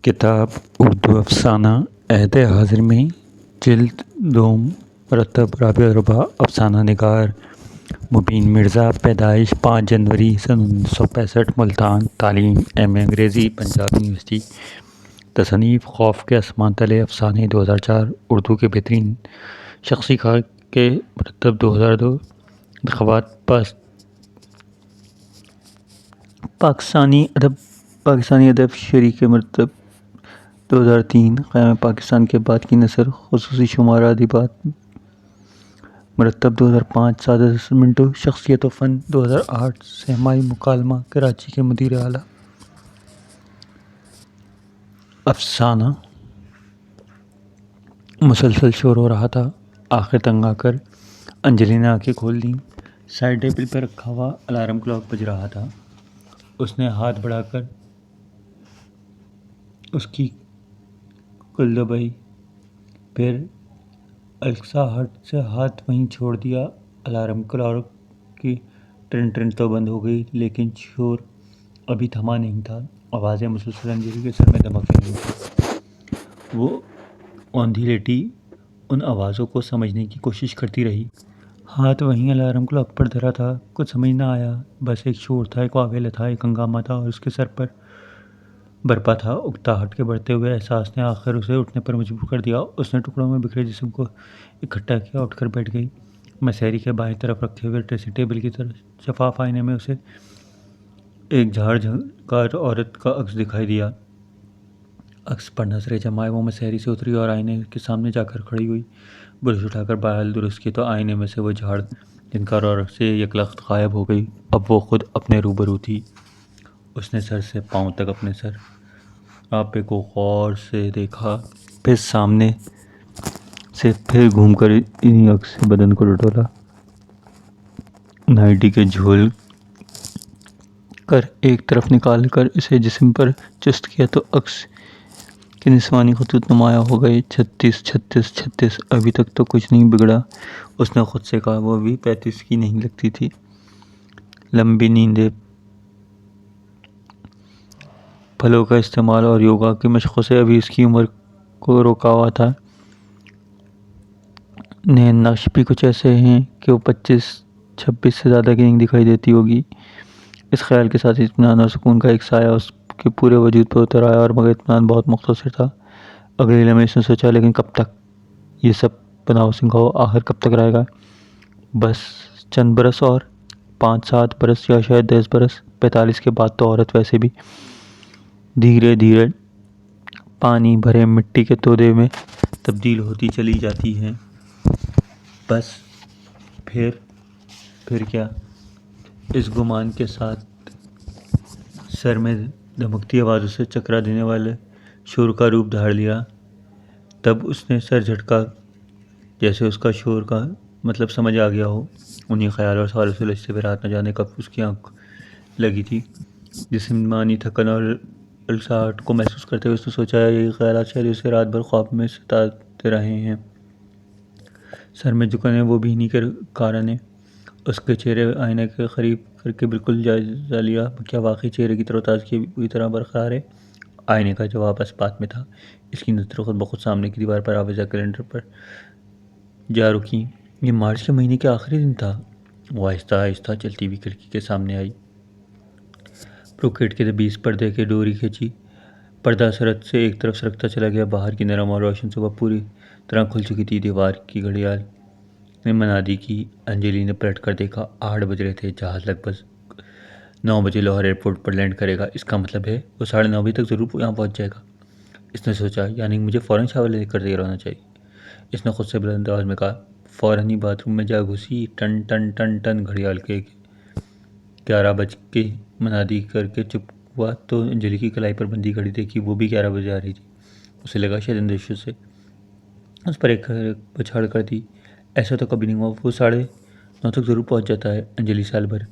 किताब उर्दू अफ़साना अहद हाज़िर में जिल्द दोम मुरतब राबिया रुबा अफ़साना निगार मुबीन मिर्ज़ा पैदाइश 5 जनवरी सन 1965 मुल्तान तालीम M.A. अंग्रेज़ी पंजाब यूनिवर्सिटी तसनीफ़ खौफ के आसमान तले अफ़साने 2004 उर्दू के बेहतरीन शख्सी खाक के मुरतब 2002 ख़वात पाकिस्तानी अदब शरी के मुरतब 2003 क़याम पाकिस्तान के बाद की नसर ख़ुसूसी शुमारा अदीबात मुरतब 2005 सादत मिंटो शख्सियत व फ़न 2008 सहमाई मुकालमा कराची के मुदीर आला। अफ़साना मुसलसल शोर हो रहा था। आखिर तंग आकर अंजलि ने आंखें खोल दी। साइड टेबल पर रखा हुआ अलार्म क्लॉक बज रहा था। उसने हाथ बढ़ाकर उसकी कुल दबाई, फिर अलसाहट से हाथ वहीं छोड़ दिया। अलार्म क्लॉक की ट्रिन ट्रिन तो बंद हो गई, लेकिन शोर अभी थमा नहीं था। आवाज़ें मुसलसल अंजलि के सर में धमक रही थी। वो औंधी लेटी उन आवाज़ों को समझने की कोशिश करती रही। हाथ वहीं अलार्म क्लॉक पर धरा था। कुछ समझ ना आया। बस एक शोर था, एक वावेला था, एक हंगामा था और उसके सर पर बरपा था। उकताहट के बढ़ते हुए एहसास ने आखिर उसे उठने पर मजबूर कर दिया। उसने टुकड़ों में बिखरे जिस्म को इकट्ठा किया, उठकर बैठ गई। मसहरी के बाएं तरफ रखे हुए ड्रेसिंग टेबल की तरफ शफाफ आईने में उसे एक झाड़ झंकार औरत का अक्स दिखाई दिया। अक्स पर नजरें जमाए वो मसहरी से उतरी और आईने के सामने जाकर खड़ी हुई। ब्रश उठाकर बाल दुरुस्त किए तो आईने में से वो झाड़ झंकार औरत से यकलख्त गायब हो गई। अब वो खुद अपने रूबरू थी। उसने सर से पांव तक अपने सर आपे को गौर से देखा, फिर सामने से फिर घूमकर इन्हीं अक्स से बदन को टटोला। नाइटी के झोल कर एक तरफ निकाल कर इसे जिस्म पर चुस्त किया तो अक्स के निस्वानी खतूत नुमाया हो गए। 36 36 36। अभी तक तो कुछ नहीं बिगड़ा, उसने खुद से कहा। वो भी 35 की नहीं लगती थी। लंबी नींदें, फलों का इस्तेमाल और योगा की मशक़ों से अभी इसकी उम्र को रोका हुआ था। नैन नक्श भी कुछ ऐसे हैं कि वो 25-26 से ज़्यादा की नहीं दिखाई देती होगी। इस ख्याल के साथ इत्मीनान और सुकून का एक साया उसके पूरे वजूद पर उतर आया और मगर इत्मीनान बहुत मुख्तसर था। अगले लम्हे इसने सोचा, लेकिन कब तक ये सब बनाओ सिंघाओ, आखिर कब तक रहेगा? बस चंद बरस और, 5-7 बरस या शायद 10 बरस। 45 के बाद तो औरत वैसे भी धीरे धीरे पानी भरे मिट्टी के तोदे में तब्दील होती चली जाती है। बस फिर क्या? इस गुमान के साथ सर में धमकती आवाज़ों से चकरा देने वाले शोर का रूप धार लिया। तब उसने सर झटका, जैसे उसका शोर का मतलब समझ आ गया हो। उन्हीं ख्याल और सवालों से लचते हुए रात न जाने कब उसकी आंख लगी थी। जिस्मानी थकन और अलसाहट को महसूस करते हुए उसने सोचा, ये ख्याल शायद उसे रात भर ख्वाब में सताते रहे हैं। सर में झुकाने वो भी इन्हीं के कारण है। उसके चेहरे आईने के करीब करके बिल्कुल जायज़ा लिया। क्या वाकई चेहरे की तरोताज़गी पूरी तरह बरकरार है? आईने का जवाब इस बात में था। इसकी नज़र खुद ब खुद सामने की दीवार पर आवेजा कैलेंडर पर जा रुकी। ये मार्च के महीने के आखिरी दिन था। वो आहिस्ता आहिस्ता चलती हुई खिड़की के सामने आई। ब्रोकेट के 20 पर्दे की डोरी खींची। पर्दा सरहद से एक तरफ सरकता चला गया। बाहर की नरम और रोशन सुबह पूरी तरह खुल चुकी थी। दीवार की घड़ियाल ने मनादी की। अंजलि ने पलट कर देखा। 8 बज रहे थे। जहाज़ लगभग 9 बजे लाहौर एयरपोर्ट पर लैंड करेगा। इसका मतलब है वो 9:30 बजे तक ज़रूर यहाँ पहुँच जाएगा। इसने सोचा, यानी मुझे फ़ौरन शावर लेकर तैयार होना चाहिए। इसने खुद से बुलंद आवाज़ में कहा। फ़ौरन ही बाथरूम में जा घुसी। टन टन टन टन घड़ियाल के 11 बज के मनादी करके चुप हुआ तो अंजलि की कलाई पर बंधी घड़ी देखी। वो भी 11 बजे आ रही थी। उसे लगा शायद अंदेशों से उस पर एक पछाड़ कर दी। ऐसा तो कभी नहीं हुआ। वो 9:30 तक ज़रूर पहुंच जाता है। अंजलि साल भर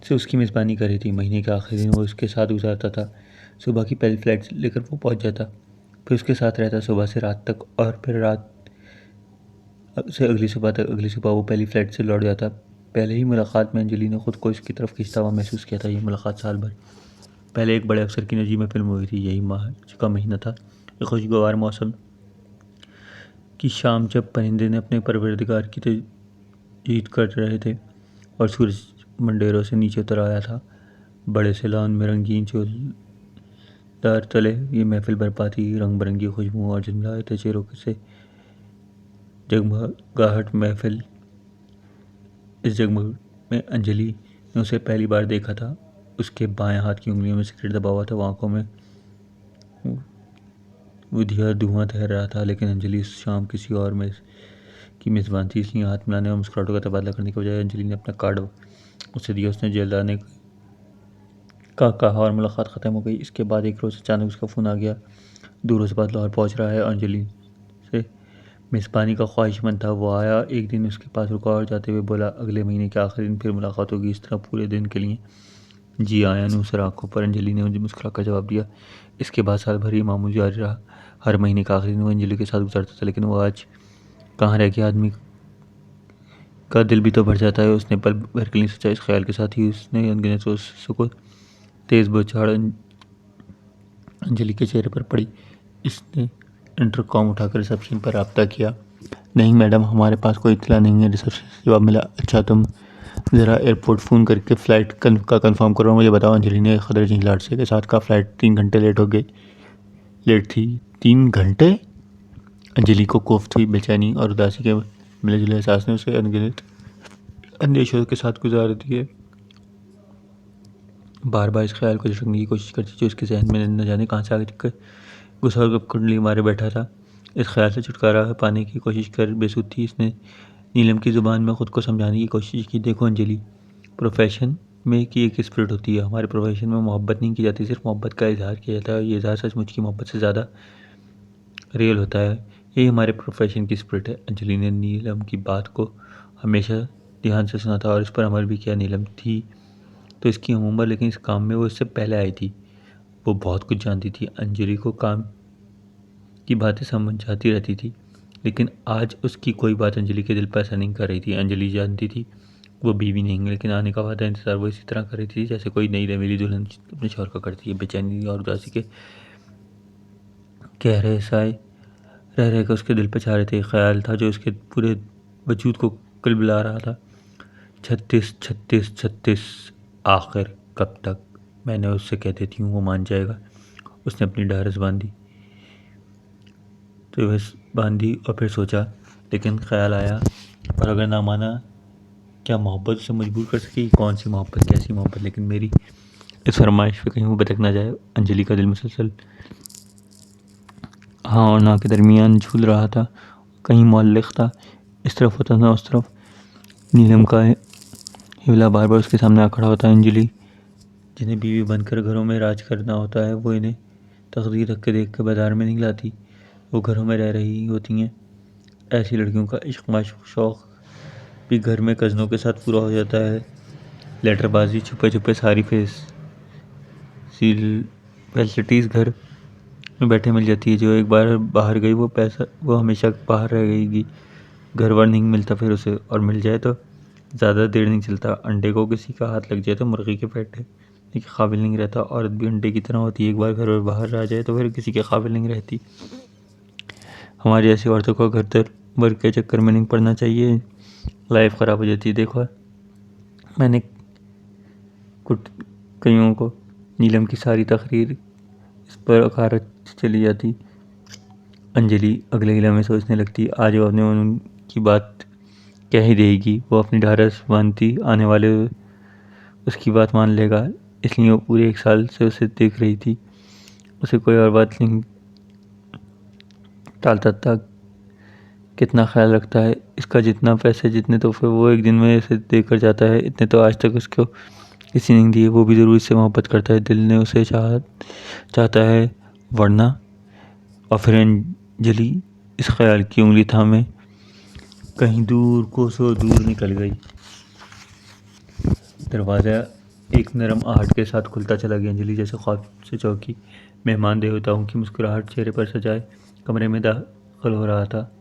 से उसकी मेज़बानी कर रही थी। महीने के आखिरी दिन वो उसके साथ गुजारता था। सुबह की पहली फ़्लाइट लेकर वो पहुंच जाता, फिर उसके साथ रहता सुबह से रात तक, और फिर रात से अगली सुबह तक। अगली सुबह वो पहली फ़्लाइट से लौट जाता। पहले ही मुलाकात में अंजलि ने खुद को इसकी तरफ खींचता हुआ महसूस किया था। ये मुलाकात साल भर पहले एक बड़े अफसर की निजी महफिल में हुई थी। यही मार्च का महीना था। एक खुशगवार मौसम की शाम, जब परिंदे ने अपने परवरदिगार की तजदीद कर रहे थे और सूरज मंडेरों से नीचे उतर आया था। बड़े से लॉन में रंगीन झूलदार तले ये महफिल बरपा थी। रंग बिरंगी खुशबुओं और झिलमिलाते चेहरों से जगमगाहट महफिल। इस जगमग में अंजलि ने उसे पहली बार देखा था। उसके बाएं हाथ की उंगलियों में सिगरेट दबा हुआ था, वो आंखों में बुधिया धुआं तैर रहा था। लेकिन अंजलि उस शाम किसी और में की मेज़बान थी, इसलिए हाथ मिलाने और मुस्कुराहटों का तबादला करने के बजाय अंजलि ने अपना कार्ड उसे दिया। उसने जेलदार ने का कहा और मुलाकात ख़त्म हो गई। इसके बाद एक रोज़ अचानक उसका फ़ोन आ गया। दूर से बात लाहौर पहुँच रहा है। अंजलि से मेज़बानी का ख्वाहिशमंद था। वो आया, एक दिन उसके पास रुका और जाते हुए बोला, अगले महीने के आखिरी दिन फिर मुलाकात होगी। इस तरह पूरे दिन के लिए। जी आया नूसर आंखों पर। अंजलि ने मुझे मुस्कुरा कर जवाब दिया। इसके बाद साल भर ये मामूल जारी रहा। हर महीने का आखिरी दिन वो अंजलि के साथ गुजरता था। लेकिन वो आज कहाँ रह गया? आदमी का दिल भी तो भर जाता है। उसने पल भर के लिए सोचा। इस ख्याल के साथ ही उसने अनगिनत रोज़ों को तेज़ बौछार अंजलि के चेहरे पर पड़ी। इसने इंटरकॉम उठाकर रिसेप्शन पर राब्ता किया। नहीं मैडम, हमारे पास कोई इत्तला नहीं है। रिसेप्शन से जवाब मिला। अच्छा, तुम ज़रा एयरपोर्ट फ़ोन करके फ़्लाइट का कंफर्म करो, मुझे बताओ। अंजलि ने खदर झिंझलाहट के साथ कहा। फ़्लाइट 3 घंटे लेट थी। 3 घंटे? अंजलि को कोफ्त हुई। बेचैनी और उदासी के मिले जुले एहसास ने उसे अनगिनत अंदेशों के साथ गुजार दिए। बार बार इस ख्याल को झटकने की कोशिश करती, जो इसके जहन में न जाने कहाँ से आगे गुस्सा और कुंडली मारे बैठा था। इस ख्याल से छुटकारा पाने की कोशिश कर बेसुध थी। इसने नीलम की ज़ुबान में ख़ुद को समझाने की कोशिश की। देखो अंजलि, प्रोफेशन में की एक स्पिरिट होती है। हमारे प्रोफेशन में मोहब्बत नहीं की जाती, सिर्फ मोहब्बत का इजहार किया जाता है। ये इजहार सचमुच की मोहब्बत से ज़्यादा रियल होता है। यही हमारे प्रोफेशन की स्पिरिट है। अंजलि ने नीलम की बात को हमेशा ध्यान से सुना था और इस पर अमल भी किया। नीलम थी तो इसकी हम उम्र, लेकिन इस काम में वो इससे पहले आई थी। वो बहुत कुछ जानती थी। अंजलि को काम की बातें समझाती रहती थी, लेकिन आज उसकी कोई बात अंजलि के दिल पर असर नहीं कर रही थी। अंजलि जानती थी वो बीवी नहीं, लेकिन आने का वादा इंतज़ार वो इसी तरह कर रही थी जैसे कोई नई रवेली दुल्हन अपने शौहर का करती है। बेचैनी और उदासी के कह रहे साए रह रह कर उसके दिल पर छा रहे थे। ख्याल था जो उसके पूरे वजूद को किलबिला रहा था। 36 36 36। आखिर कब तक? मैंने उससे कह देती हूँ, वो मान जाएगा। उसने अपनी ढारस बांधी और फिर सोचा, लेकिन ख्याल आया, और अगर ना माना, क्या मोहब्बत उसे मजबूर कर सकेगी? कौन सी मोहब्बत, कैसी मोहब्बत? लेकिन मेरी इस फरमाइश पे कहीं वो भटक ना जाए। अंजलि का दिल मुसलसल हाँ और ना के दरमियान झूल रहा था। कहीं मुअल्लिक था, इस तरफ होता था उस तरफ। नीलम का हिवला बार बार उसके सामने आ खड़ा होता है। अंजलि जिन्हें बीवी बनकर घरों में राज करना होता है, वो इन्हें तकदीर रख के देख कर बाजार में नहीं लाती, वो घरों में रह रही होती हैं। ऐसी लड़कियों का इश्क माशूक शौक़ भी घर में कज़नों के साथ पूरा हो जाता है। लेटरबाजी, छुपे छुपे सारी फैसिलिटीज़ घर में बैठे मिल जाती है। जो एक बार बाहर गई वो हमेशा बाहर रह गई। घर बार नहीं मिलता फिर उसे, और मिल जाए तो ज़्यादा देर नहीं चलता। अंडे को किसी का हाथ लग जाए तो मुर्गी के पेट के काबिल नहीं रहता। औरत भी अंडे की तरह होती है, एक बार घर और बाहर आ जाए तो फिर किसी के काबिल नहीं रहती। हमारी ऐसी औरतों को घर तर वर्क के चक्कर में नहीं पड़ना चाहिए, लाइफ ख़राब हो जाती है। देखो मैंने कुछ कईयों को नीलम की सारी तकरीर इस पर अकारत चली जाती। अंजलि अगले गिला में सोचने लगती, आज वो अपने उनकी बात कह ही देगी। वो अपनी ढारस बांधती, आने वाले उसकी बात मान लेगा। इसलिए वो पूरे 1 साल से उसे देख रही थी। उसे कोई और बात नहीं टालता था। कितना ख्याल रखता है इसका, जितना पैसे जितने तोहफे वो एक दिन में इसे देकर जाता है, इतने तो आज तक उसको किसी ने नहीं दिए। वो भी ज़रूर इससे मोहब्बत करता है, दिल ने उसे चाहता है, वरना। और फिर अंजलि इस ख्याल की उंगली थामे कहीं दूर कोसों दूर निकल गई। दरवाज़ा एक नरम आहट के साथ खुलता चला गया। अंजलि जैसे ख्वाब से चौंकी। मेहमान देवताओं की मुस्कुराहट चेहरे पर सजाए कमरे में दाखिल हो रहा था।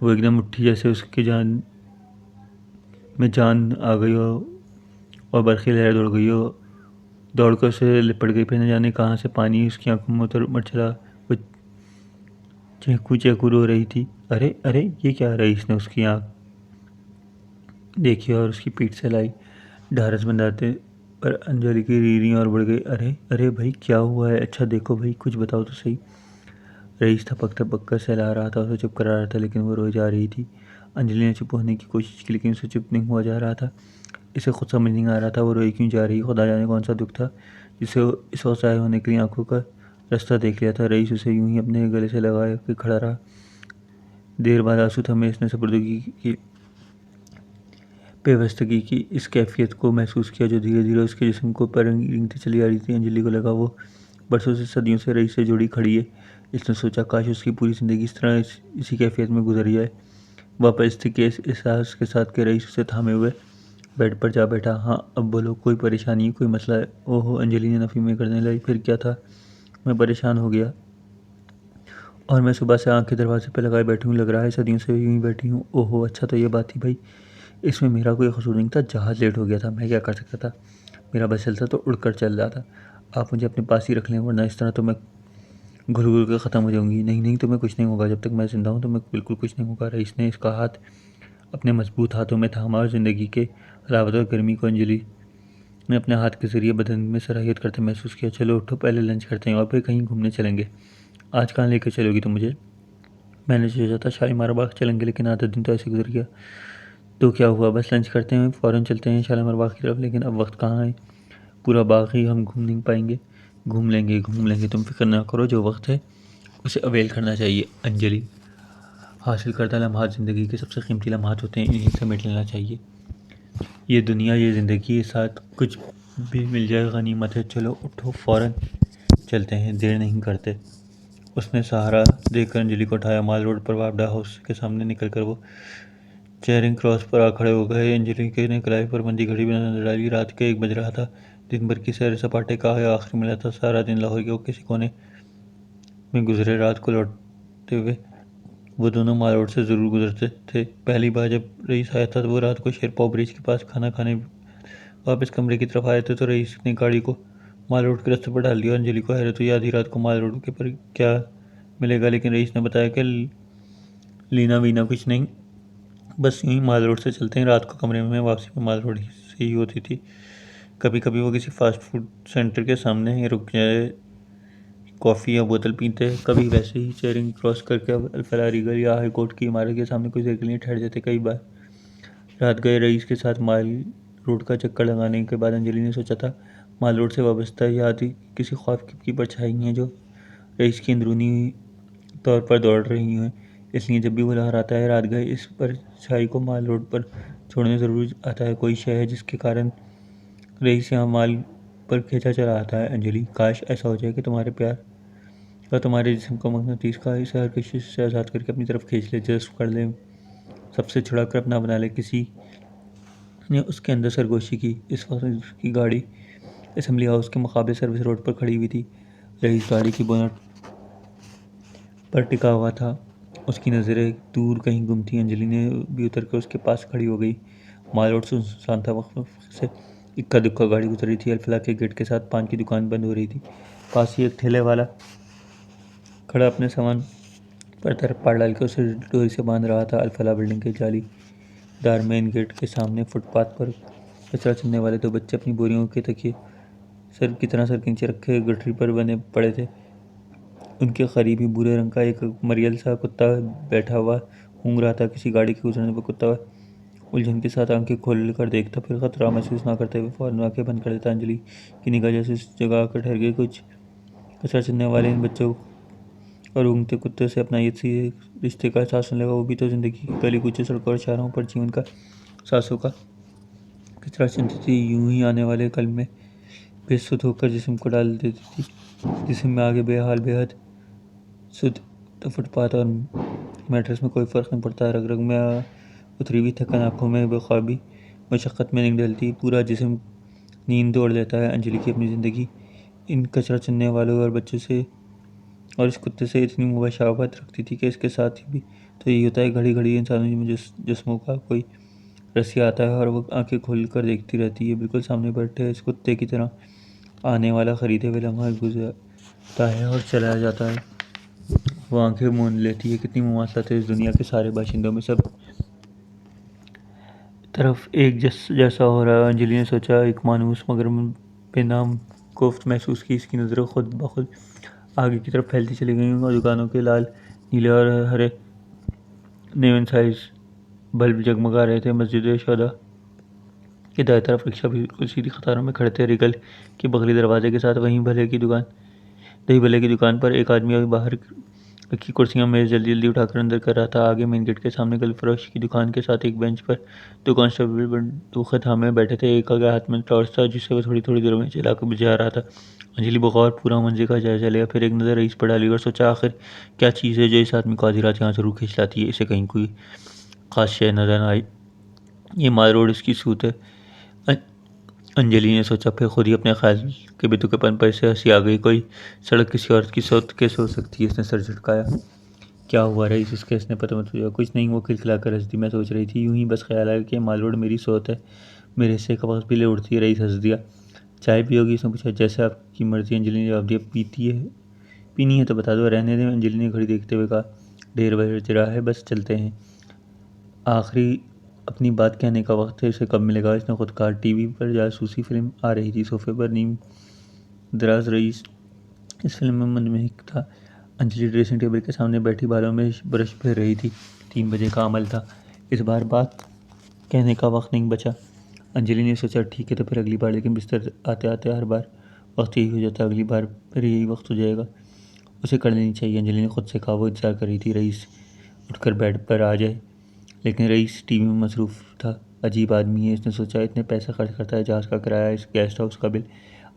वो एकदम उठी जैसे उसकी जान में जान आ गई हो और बरखी लहर दौड़ गई हो। दौड़कर उसे लिपट गई। फिर न जाने कहाँ से पानी उसकी आंखों में उतर उमड़ चला। वो चहकू चहकू रो रही थी। अरे अरे, ये क्या? रईस ने उसकी आंख देखी और उसकी पीठ से लाई ढारस बंधाते पर अंजलि की रीढ़ी और बढ़ गई। अरे अरे भाई, क्या हुआ है? अच्छा देखो भाई, कुछ बताओ तो सही। रईस थपक कर सहला रहा था, उसे चुप करा रहा था, लेकिन वो रोई जा रही थी। अंजलि ने चुप होने की कोशिश की, लेकिन उसे चुप नहीं हुआ जा रहा था। इसे खुद समझ नहीं आ रहा था वो रोई क्यों जा रही। खुदा जाने कौन सा दुख था जिसे इस असहाय होने के लिए आंखों का रास्ता देख लिया था। रईस उसे यूं ही अपने गले से लगा के खड़ा रहा। देर बाद आंसू थमे इसने सपुर्दगी की बेबस्तगी की इस कैफियत को महसूस किया जो धीरे धीरे उसके जिस्म को पर रेंगती चली आ रही थी। अंजलि को लगा वो बरसों से सदियों से रईस से जुड़ी खड़ी है। इसने सोचा काश उसकी पूरी ज़िंदगी इस तरह इसी कैफियत में गुजर जाए। वापस थी के इस एहसास के साथ कि रईस उसे थामे हुए बेड पर जा बैठा। हाँ अब बोलो, कोई परेशानी, कोई मसला है? ओहो, अंजलि ने नफ़ी में करने लगी। फिर क्या था? मैं परेशान हो गया और मैं सुबह से आँख के दरवाजे पे लगाए बैठी हूँ। लग रहा है सदियों से यूं ही बैठी हूँ। ओहो अच्छा, तो ये बात थी भाई। इसमें मेरा कोई कसूर नहीं था। जहाज़ लेट हो गया था, मैं क्या कर सकता था? मेरा बस चलता तो उड़कर चल रहा था। आप मुझे अपने पास ही रख लें, वरना इस तरह तो मैं घुल घुल के ख़त्म हो जाऊंगी। नहीं नहीं, तुम्हें कुछ नहीं होगा। जब तक मैं जिंदा हूँ तुम्हें बिल्कुल कुछ नहीं होगा। रईस ने इसका हाथ अपने मजबूत हाथों में थामा और ज़िंदगी के हलावत और गर्मी को अंजलि ने अपने हाथ के जरिए बदन में सराहियत करते महसूस किया। चलो उठो, पहले लंच करते हैं और फिर कहीं घूमने चलेंगे। आज कहाँ लेकर चलोगी तुम मुझे? मैंने सोचा था शालीमार बाग चलेंगे, लेकिन आधा दिन तो ऐसे गुजर गया। तो क्या हुआ, बस लंच करते हैं फ़ौरन चलते हैं शालीमार बाग की तरफ। लेकिन अब वक्त कहाँ है, पूरा बाग ही हम घूम नहीं पाएंगे। घूम लेंगे, तुम फिक्र ना करो। जो वक्त है उसे अवेल करना चाहिए अंजलि। हासिल करदा लम्हात ज़िंदगी के सबसे कीमती लम्हात होते हैं, इन्हीं समेट लेना चाहिए। ये दुनिया, ये ज़िंदगी, साथ कुछ भी मिल जाए गनीमत है। चलो उठो, फ़ौरन चलते हैं, देर नहीं करते। उसने सहारा देकर अंजलि को उठाया। माल रोड पर वापडा हाउस के सामने निकलकर वो चेरिंग क्रॉस पर आ खड़े हो गए। अंजलि के ने कलाई पर बंधी घड़ी में नजर डाली। रात के 1 बज रहा था। दिन भर की सैर सपाटे का आखिरी मिला था। सारा दिन लाहौर के किसी कोने में गुजरे। रात को लौटते हुए वो दोनों माल रोड से ज़रूर गुजरते थे। पहली बार जब रईस आया था तो वो रात को शेरपाव ब्रिज के पास खाना खाने वापस कमरे की तरफ आए थे, तो रईस ने गाड़ी को माल रोड के रास्ते पर डाल दिया। अंजलि को हैरत हुई, आधी रात को माल रोड के पर क्या मिलेगा, लेकिन रईस ने बताया कि लीना वीना कुछ नहीं, बस यूं ही माल रोड से चलते हैं। रात को कमरे में वापसी में माल रोड से ही होती थी। कभी कभी वो किसी फास्ट फूड सेंटर के सामने ही रुक जाए, कॉफ़ी या बोतल पीते। कभी वैसे ही चेरिंग क्रॉस करके अल्फला रीगल या हाई कोर्ट की इमारत के सामने कुछ देर के लिए ठहर जाते। कई बार रात गए रईस के साथ माल रोड का चक्कर लगाने के बाद अंजलि ने सोचा था माल रोड से वाबस्ता याद किसी ख्वाब की परछाई हैं जो रईस की अंदरूनी तौर पर दौड़ रही हैं। इसलिए जब भी वो लहराता है रात गए इस परछाई को माल रोड पर छोड़ने ज़रूर आता है। कोई शय है जिसके कारण रईस यहाँ माल पर खींचा चला आता है। अंजलि, काश ऐसा हो जाए कि तुम्हारे प्यार और तुम्हारे जिस्म को मकनातीस का इस हर कशिश से आज़ाद करके अपनी तरफ खींच ले, जज्ब कर ले, सबसे छुड़ा कर अपना बना ले। किसी ने उसके अंदर सरगोशी की। इस वक्त उसकी गाड़ी असेंबली हाउस के मुकाबले सर्विस रोड पर खड़ी हुई थी। रईस गाड़ी की बोनट पर टिका हुआ था। उसकी नज़रें दूर कहीं गुम थी। अंजलि ने भी उतर कर उसके पास खड़ी हो गई। माल रोड सुनसान था। वक्त से इक्का दुक्का गाड़ी गुजर रही थी। अल्फला के गेट के साथ पान की दुकान बंद हो रही थी। पास ही एक ठेले वाला खड़ा अपने सामान पर तरपाल डाल के उसे डोरी से बांध रहा था। अल्फला बिल्डिंग के जालीदार मेन गेट के सामने फुटपाथ पर कचरा चुनने वाले 2 बच्चे अपनी बोरियों के तकिए सर की तरह सर के नीचे रखे गठरी पर बने पड़े थे। उनके करीब ही भूरे रंग का एक मरियल सा कुत्ता बैठा हुआ ऊँघ रहा था। किसी गाड़ी के गुजरने पर कुत्ता उलझन के साथ आंखें खोल कर देखता, फिर खतरा महसूस ना करते हुए फौरन आंखें बंद कर देता। अंजलि की निगाह जैसे उस जगह आकर ठहर गई। कुछ कचरा चुनने वाले इन बच्चों और ऊँघते कुत्ते से अपना ये रिश्ते का एहसास होने लगा। वो भी तो ज़िंदगी की गली कूचे सड़कों और चारों पर जीवन का सांसों का कचरा चुनती थी। यूं ही आने वाले कल में बेसुध होकर जिस्म को डाल देती थी। जिस्म में आगे बेहाल बेहद सुध। तो फुटपाथ और मैट्रेस में कोई फ़र्क नहीं पड़ता। रग रग में उतरी हुई थकन, आंखों में बेख्वाबी, मशक्क़त में नहीं डलती। पूरा जिस्म नींद दौड़ लेता है। अंजलि की अपनी ज़िंदगी इन कचरा चुनने वालों और बच्चों से और इस कुत्ते से इतनी मुबाशबत रखती थी कि इसके साथ ही भी तो यही होता है। घड़ी घड़ी इंसानों जिस्मों का कोई रसिया आता है और वो आंखें खोल कर देखती रहती है, बिल्कुल सामने बैठे इस कुत्ते की तरह। आने वाला खरीदे हुए लम्हा गुजरता है और चला जाता है। वो आंखें मूंद लेती है। कितनी मुमासलत है इस दुनिया के सारे बाशिंदों में, सब तरफ एक जैसा हो रहा है। अंजलि ने सोचा। एक मानूस मगर बेनाम कोफ्त महसूस की। इसकी नज़रें खुद ब खुद आगे की तरफ फैलती चली गईं और दुकानों के लाल, नीले और हरे नेवन साइज बल्ब जगमगा रहे थे। मस्जिद शोदा के दाएं तरफ रिक्शा बिल्कुल सीधी कतारों में खड़े थे, रिगल के बगली दरवाजे के साथ। वहीं दही भल्ले की दुकान पर एक आदमी अभी बाहर रखी कुर्सियां मेज जल्दी जल्दी उठाकर अंदर कर रहा था। आगे मेन गेट के सामने गल फरोश की दुकान के साथ एक बेंच पर दो कांस्टेबल बंदूकें थामे बैठे थे। एक के हाथ में टॉर्च था जिसे वो थोड़ी थोड़ी देर में जला कर बुझा रहा था। अंजलि बगौर पूरा मंजिल का जायजा लिया, फिर एक नज़र रईस पर डाली और सोचा आखिर क्या चीज़ है जो इस आदमी को आधी रात यहाँ जरूर खींच लाती है। इसे कहीं कोई खास शय नजर न आई। ये माल रोड इसकी सूत है, अंजलि ने सोचा। फिर खुद ही अपने ख्याल के बेतुकेपन पर इसे हंसी आ गई। कोई सड़क किसी औरत की सोच कैसे हो सकती है। इसने सर झटकाया। क्या हुआ रईस, इसके हंसने पर मत हुआ। कुछ नहीं, वो खिलखिलाकर हंस दी। मैं सोच रही थी, यूं ही बस ख्याल आया कि माल रोड मेरी सोच है, मेरे हिस्से का वक्त भी ले उड़ती है। रईस हंस दिया। चाय पियोगी, उसने पूछा। जैसे आपकी मर्जी, अंजलि ने जवाब दिया। पीनी है तो बता दो। रहने दें, अंजलि ने घड़ी देखते हुए कहा। ढेर बज रहा है, बस चलते हैं। आखिरी अपनी बात कहने का वक्त है, इसे कब मिलेगा। इसने खुद कहा। टीवी पर जासूसी फिल्म आ रही थी। सोफे पर नीम दराज रईस इस फिल्म में मनमोहक था। अंजलि ड्रेसिंग टेबल के सामने बैठी बालों में ब्रश फेर रही थी। 3 बजे का अमल था। इस बार बात कहने का वक्त नहीं बचा। अंजलि ने सोचा ठीक है तो फिर अगली बार, लेकिन बिस्तर आते आते हर बार वक्त यही हो जाता। अगली बार फिर यही वक्त हो जाएगा, उसे कर लेनी चाहिए। अंजलि ने खुद से कहा। वो इंतजार कर रही थी रईस उठकर बेड पर आ जाए, लेकिन रईस टीवी में मसरूफ़ था। अजीब आदमी है, इसने सोचा। इतने पैसे खर्च करता है, जहाज़ का किराया, इस गेस्ट हाउस का बिल,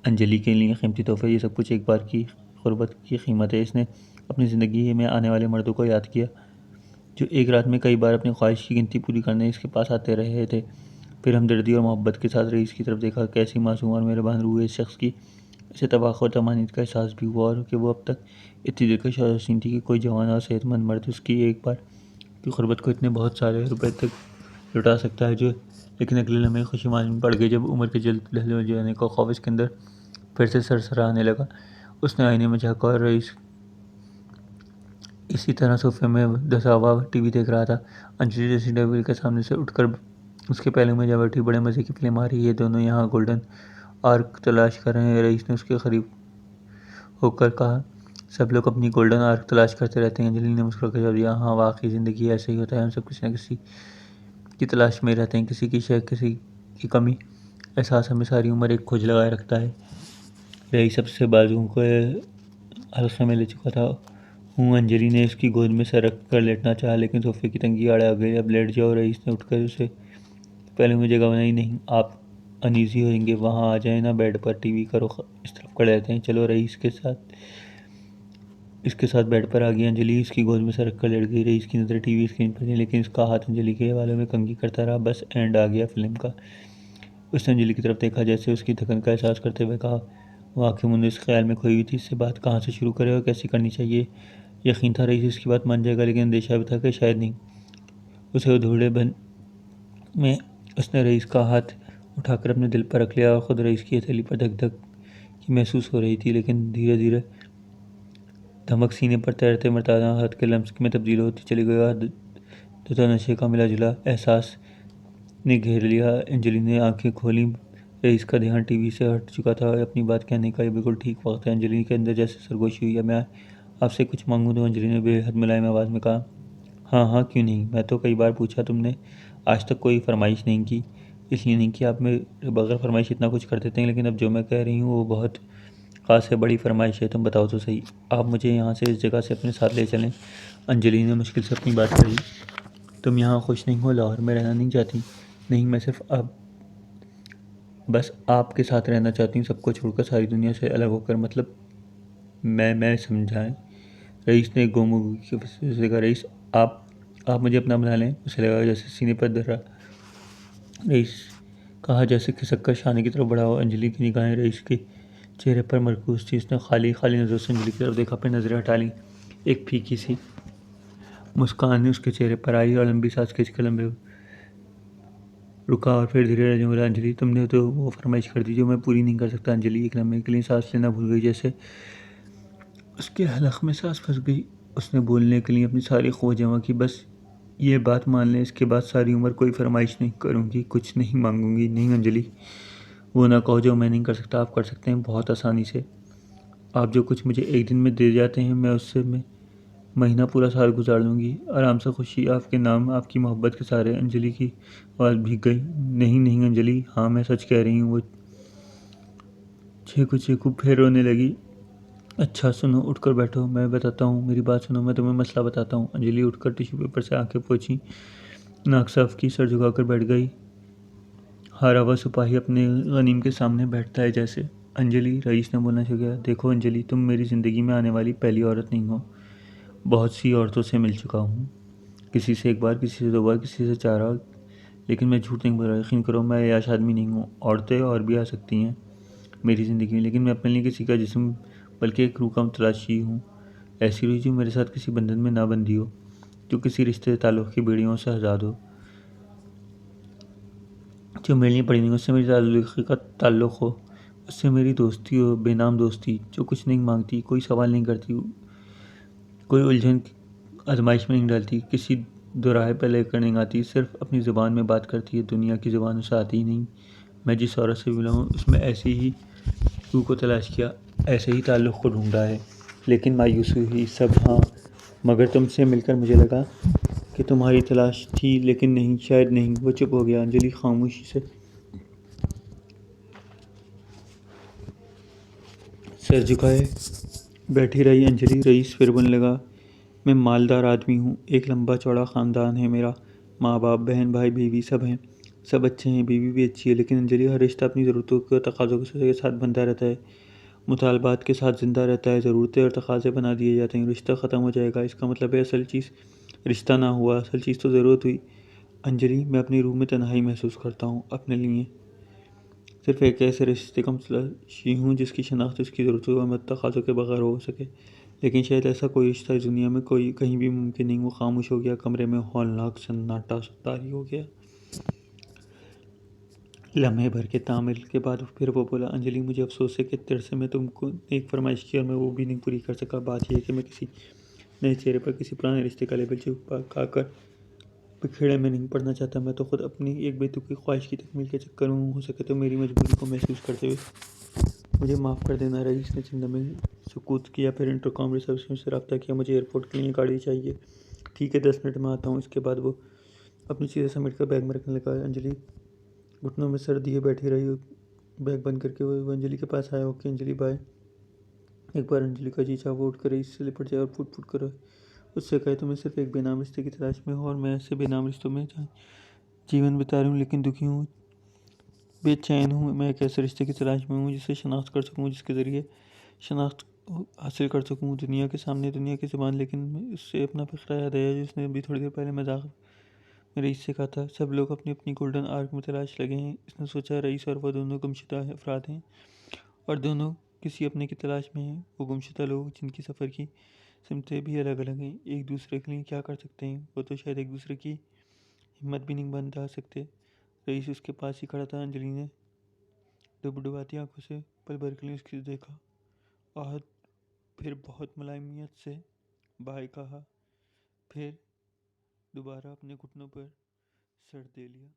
अंजलि के लिए कीमती तोहफे, ये सब कुछ एक बार की गुर्बत की कीमत है। इसने अपनी ज़िंदगी में आने वाले मर्दों को याद किया जो एक रात में कई बार अपनी ख्वाहिश की गिनती पूरी करने इसके पास आते रहे थे। फिर हमदर्दी और मोहब्बत के साथ रईस की तरफ देखा। कैसी मासूम और मेहरबान रूह है इस शख्स की। इसे तबाह और तमानीत का एहसास भी हुआ और कि वो अब तक इतनी दिलकश और हसीन थी कि कोई जवान और सेहतमंद मर्द उसकी एक बार की गुर्बत को इतने बहुत सारे रुपए तक लुटा सकता है। जो लेकिन अगले लम्हे खुशी मालूम पड़ गई जब उम्र के जल्द ढल जाने का खौफ इसके अंदर फिर से सरसरा आने लगा। उसने आईने में झाँका और रईस इसी तरह सोफे में धंसा हुआ टीवी देख रहा था। अंजलि ड्रेसिंग टेबल के सामने से उठकर उसके पहलू में जा बैठी। बड़े मज़े की फिल्म आ रही है, दोनों यहाँ गोल्डन आर्क तलाश कर रहे हैं। रईस ने उसके करीब होकर कहा। सब लोग अपनी गोल्डन आर्क तलाश करते रहते हैं। अंजलि ने मुस्कुराकर जवाब दिया। हाँ, वाकई ज़िंदगी ऐसे ही होता है, हम सब किसी न किसी की तलाश में रहते हैं, किसी की शय, किसी की कमी। एहसास हमें सारी उम्र एक खोज लगाए रखता है। रईस सबसे बाजुओं को हल्के में ले चुका था। अंजलि ने इसकी गोद में सर रख कर लेटना चाहा, लेकिन सोफे की तंगी आड़ आ गई। अब लेट जाओ। रईस ने उठकर उसे पहले में जगह बनाई। नहीं, आप अनईजी होंगे, वहाँ आ जाए ना बेड पर। टीवी का रुख इस तरफ कर लेते हैं। चलो। रईस इसके साथ बेड पर आ गई। अंजलि इसकी गोद में सर रख कर लेट गई। रईस की नज़र टीवी स्क्रीन पर थी, लेकिन इसका हाथ अंजलि के बालों में कंघी करता रहा। बस एंड आ गया फिल्म का। उसने अंजलि की तरफ देखा, जैसे उसकी थकन का एहसास करते हुए कहा। वो आंखें मूंदे इस ख्याल में खोई हुई थी, इससे बात कहाँ से शुरू करे और कैसे करनी चाहिए। यकीन था रईस इसकी बात मान जाएगा, लेकिन अंदेशा भी था कि शायद नहीं। उसे अधूरे बन में उसने रईस का हाथ उठाकर अपने दिल पर रख लिया और ख़ुद रईस की हथेली पर धक धक की महसूस हो रही थी, लेकिन धीरे धीरे धमक सीने पर तैरते मर्दाना हाथ के लम्स में तब्दील होती चली गई और तथा नशे का मिला जुला एहसास ने घेर लिया। अंजलि ने आंखें खोली। रईस का ध्यान टीवी से हट चुका था। अपनी बात कहने का ये बिल्कुल ठीक वक्त है। अंजलि के अंदर जैसे सरगोशी हुई। मैं आपसे कुछ मांगूँ तो? अंजलि ने बेहद मुलायम आवाज़ में कहा। हाँ हाँ, क्यों नहीं। मैं तो कई बार पूछा, तुमने आज तक कोई फरमाइश नहीं की। इसलिए नहीं कि आप मेरे बगैर फरमाइश इतना कुछ कर देते हैं, लेकिन अब जो मैं कह रही हूँ वो बहुत ख़ास है, बड़ी फरमाइश है। तुम बताओ तो सही। आप मुझे यहाँ से इस जगह से अपने साथ ले चलें। अंजलि ने मुश्किल से अपनी बात कही। तुम यहाँ खुश नहीं हो? लाहौर में रहना नहीं चाहती? नहीं, मैं सिर्फ अब बस आपके साथ रहना चाहती हूँ, सबको छोड़कर, सारी दुनिया से अलग होकर। मतलब मैं समझाएं। रईस ने गोमुगी के वजह से कहा। रईस, आप मुझे अपना बना लें। उसे लगा जैसे सीने पर दर्रा। रईस कहा जैसे खिसक कर शाने की तरफ बढ़ा हो। अंजलि की निगाहें रईस के चेहरे पर मरकूज थी। उसने खाली खाली नज़रों से अंजलि की तरफ देखा, फिर नज़रें हटा ली। एक फीकी सी मुस्कान उसके चेहरे पर आई और लंबी सांस खींचकर लंबे रुका और फिर धीरे धीरे बोला, अंजलि तुमने तो वो फरमाइश कर दी जो मैं पूरी नहीं कर सकता। अंजलि एक लम्हे के लिए सांस लेना भूल गई, जैसे उसके हलक में सांस फंस गई। उसने बोलने के लिए अपनी सारी क़ुव्वत जमा की, बस ये बात मान लें, इसके बाद सारी उम्र कोई फरमाइश नहीं करूँगी, कुछ नहीं मांगूंगी। नहीं अंजलि, वो ना कहो जो मैं नहीं कर सकता, आप कर सकते हैं बहुत आसानी से। आप जो कुछ मुझे एक दिन में दे जाते हैं, मैं उससे महीना पूरा साल गुजार लूँगी आराम से, खुशी आपके नाम, आपकी मोहब्बत के सारे। अंजलि की आवाज़ भीग गई। नहीं नहीं अंजलि, हाँ मैं सच कह रही हूँ। वो चीखू चीखू फिर रोने लगी। अच्छा सुनो, उठकर बैठो, मैं बताता हूँ, मेरी बात सुनो, मैं तुम्हें मसला बताता हूँ। अंजलि उठकर टिश्यू पेपर से आंखें पोंछी, नाक साफ की, सर झुकाकर बैठ गई। हारा हुआ सिपाही अपने गनीम के सामने बैठता है जैसे। अंजलि, रईस ने बोलना शुरू किया, देखो अंजलि, तुम मेरी ज़िंदगी में आने वाली पहली औरत नहीं हो। बहुत सी औरतों से मिल चुका हूँ, किसी से एक बार, किसी से दो बार, किसी से चार बार, लेकिन मैं झूठ नहीं बोल रहा। यकीन करो, मैं ऐश आदमी नहीं हूँ। औरतें और भी आ सकती हैं मेरी ज़िंदगी में, लेकिन मैं अपने लिए किसी का जिस्म बल्कि एक रूह का तलाशी हूँ। ऐसी रूह जो मेरे साथ किसी बंधन में ना बंधी हो, जो किसी रिश्ते ताल्लुक़ की बेड़ियों से आज़ाद हो, जो मेरे लिए पड़ी नहीं, उससे मेरी ताल्लुक़ का ताल्लुक़ हो, उससे मेरी दोस्ती हो, बेनाम दोस्ती, जो कुछ नहीं मांगती, कोई सवाल नहीं करती, कोई उलझन आजमाइश में नहीं डालती, किसी दोराहे पे लेकर नहीं आती, सिर्फ अपनी ज़ुबान में बात करती है, दुनिया की ज़ुबान उसे आती ही नहीं। मैं जिस औरत से मिला हूँ, उसमें ऐसी ही रूह को तलाश किया, ऐसे ही ताल्लुक़ को ढूंढा है, लेकिन मायूसी हुई सब। हाँ, मगर तुमसे मिलकर मुझे लगा कि तुम्हारी तलाश थी, लेकिन नहीं, शायद नहीं। वो चुप हो गया। अंजलि खामोशी से सर झुकाए बैठी रही। अंजलि, रईस फिर बोलने लगा, मैं मालदार आदमी हूँ, एक लंबा चौड़ा ख़ानदान है मेरा, माँ बाप, बहन भाई बीवी सब हैं, सब अच्छे हैं, बीवी भी अच्छी है। लेकिन अंजलि, हर रिश्ता अपनी ज़रूरतों के तकाज़ों के साथ बनता रहता है, मुतालबात के साथ ज़िंदा रहता है। ज़रूरतें और तकाज़े बना दिए जाते हैं, रिश्ता ख़त्म हो जाएगा, इसका मतलब है असल चीज़ रिश्ता ना हुआ, असल चीज़ तो ज़रूरत हुई। अंजलि, मैं अपनी रूह में तन्हाई महसूस करता हूँ, अपने लिए सिर्फ एक ऐसे रिश्ते का तलाशी हूँ जिसकी शनाख्त उसकी ज़रूरतों और तकाज़ों के बगैर हो सके। लेकिन शायद ऐसा कोई रिश्ता इस दुनिया में कोई कहीं भी मुमकिन नहीं। वो खामोश हो गया। कमरे में हौलनाक सन्नाटा तारी हो गया। लम्हे भर के तामिल के बाद फिर वो बोला, अंजलि, मुझे अफसोस है कि तेरे से मैं तुमको एक फरमाइश की और मैं वो भी नहीं पूरी कर सका। बात यह है कि मैं किसी नए चेहरे पर किसी पुराने रिश्ते का लेबल चिपका कर बिखेड़े में नहीं पड़ना चाहता। मैं तो खुद अपनी एक बेतुकी ख्वाहिश की तकमील के चक्कर में हूँ। हो सके तो मेरी मजबूरी को महसूस करते हुए मुझे माफ़ कर देना। रईस ने चंद में सुकूत किया, फिर इंटरकॉम रिसेप्शन से रब्ता किया, मुझे एयरपोर्ट के लिए गाड़ी चाहिए। ठीक है, 10 मिनट में आता हूँ। इसके बाद वो अपनी चीज़ें समेट कर बैग में रखने लगा। अंजलि घुटनों में सर दिए बैठी रही। बैग बंद करके वो अंजलि के पास आया। Okay Anjali, bye. एक बार अंजलि का जी चाह वो उठ कर रईस से लिपट जाए और फुट फुट कर उससे कहे, तो मैं सिर्फ एक बेनाम रिश्ते की तलाश में हूँ और मैं ऐसे बेनाम रिश्तों में जीवन बिता रही हूँ, लेकिन दुखी हूँ, बेचैन हूँ। मैं एक ऐसे रिश्ते की तलाश में हूँ जिसे शनाख्त कर सकूँ, जिसके ज़रिए शनाख्त हासिल कर सकूँ दुनिया के सामने, दुनिया की ज़बान। लेकिन उससे अपना फ़िक्रा याद आया जिसने अभी थोड़ी देर पहले मजाक में रईस से कहा था। सब लोग अपनी अपनी गोल्डन आर्क में तलाश लगे हैं। इसने सोचा, रईस और वह दोनों गुमशुदा अफराद हैं और दोनों किसी अपने की तलाश में हैं। वो गुमशुदा लोग जिनकी सफ़र की सिमतें भी अलग अलग हैं, एक दूसरे के लिए क्या कर सकते हैं वो तो शायद एक दूसरे की हिम्मत भी नहीं बंधा सकते। रईस उसके पास ही खड़ा था। अंजलि ने डुबडुबाती आंखों से पल भर के लिए उसकी देखा और फिर बहुत मुलायमियत से बाय कहा, फिर दोबारा अपने घुटनों पर सर दे लिया।